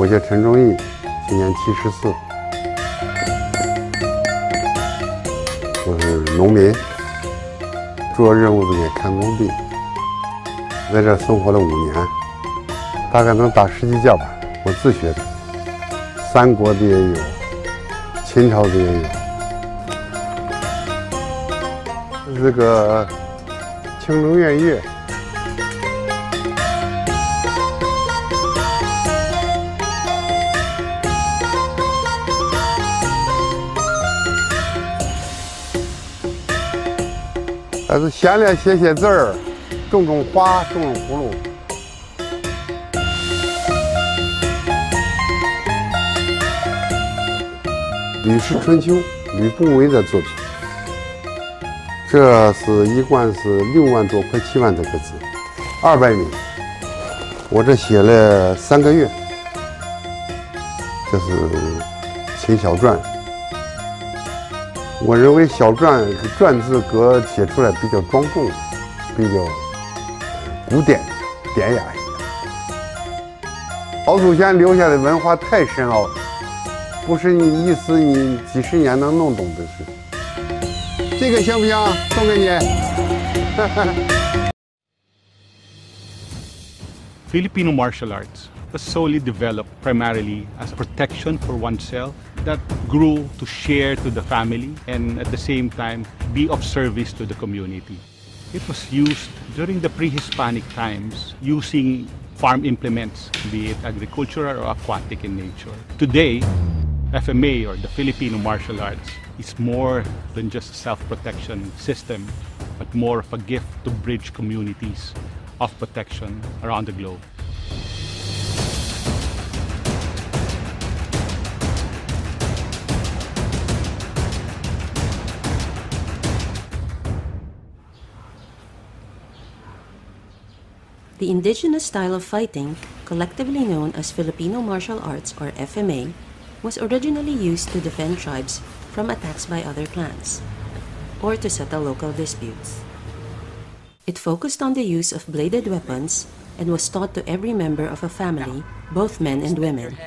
我叫陈忠义，今年74，我是农民，主要任务是给看工地，在这生活了5年，大概能打10几架吧。我自学的，三国的也有，秦朝的也有。这个青龙偃月。但是闲来写写字儿，种种花，种种葫芦。《吕氏春秋》吕不韦的作品，这是一贯是6万多，快7万多个字，200米。我这写了3个月，这是秦小传。我认为小篆字格写出来比较庄重，比较古典典雅一点。老祖先留下的文化太深奥了，不是你一时你几十年能弄懂的事。这个行不行？送给你。Filipino martial arts was solely developed primarily as protection for oneself that grew to share to the family and at the same time be of service to the community. It was used during the pre-Hispanic times using farm implements, be it agricultural or aquatic in nature. Today, FMA or the Filipino martial arts is more than just a self-protection system, but more of a gift to bridge communities of protection around the globe. The indigenous style of fighting, collectively known as Filipino martial arts or FMA, was originally used to defend tribes from attacks by other clans, or to settle local disputes. It focused on the use of bladed weapons and was taught to every member of a family, both men and women.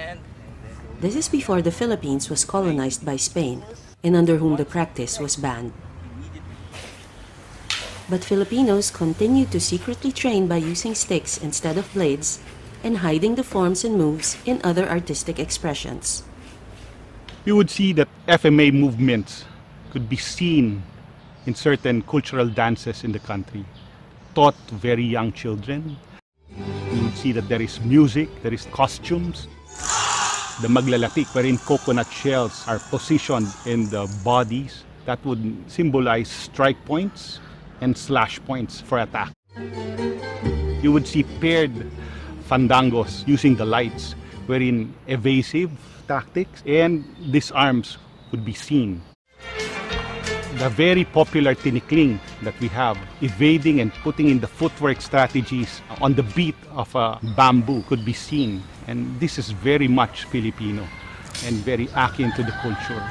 This is before the Philippines was colonized by Spain, and under whom the practice was banned. But Filipinos continued to secretly train by using sticks instead of blades and hiding the forms and moves in other artistic expressions. You would see that FMA movements could be seen in certain cultural dances in the country, taught to very young children. You would see that there is music, there is costumes. The maglalatik, wherein coconut shells are positioned in the bodies, that would symbolize strike points and slash points for attack. You would see paired fandangos using the lights, wherein evasive tactics and disarms would be seen. The very popular tinikling that we have, evading and putting in the footwork strategies on the beat of a bamboo could be seen. And this is very much Filipino and very akin to the culture.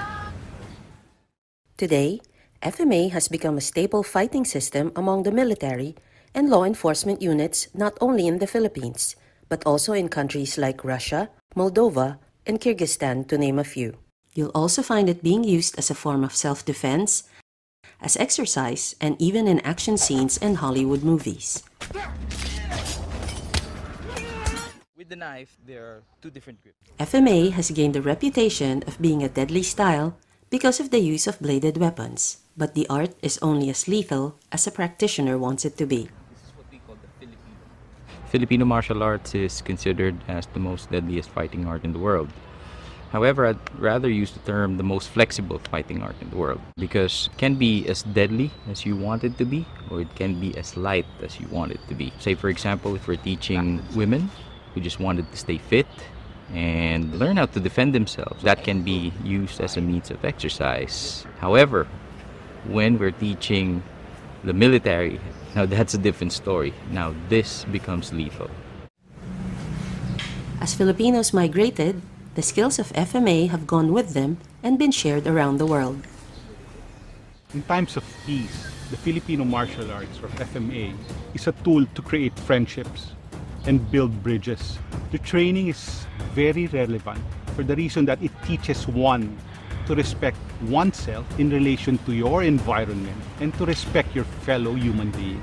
Today, FMA has become a staple fighting system among the military and law enforcement units not only in the Philippines, but also in countries like Russia, Moldova, and Kyrgyzstan, to name a few. You'll also find it being used as a form of self-defense, as exercise, and even in action scenes in Hollywood movies. With the knife, there are 2 different grips. FMA has gained the reputation of being a deadly style because of the use of bladed weapons, but the art is only as lethal as a practitioner wants it to be. This is what we call the Filipino. Filipino martial arts is considered as the most deadliest fighting art in the world. However, I'd rather use the term the most flexible fighting art in the world, because it can be as deadly as you want it to be, or it can be as light as you want it to be. Say, for example, if we're teaching women who just wanted to stay fit and learn how to defend themselves, that can be used as a means of exercise. However, when we're teaching the military, now that's a different story. Now this becomes lethal. As Filipinos migrated, the skills of FMA have gone with them and been shared around the world. In times of peace, the Filipino martial arts or FMA is a tool to create friendships, and build bridges. The training is very relevant for the reason that it teaches one to respect oneself in relation to your environment and to respect your fellow human being.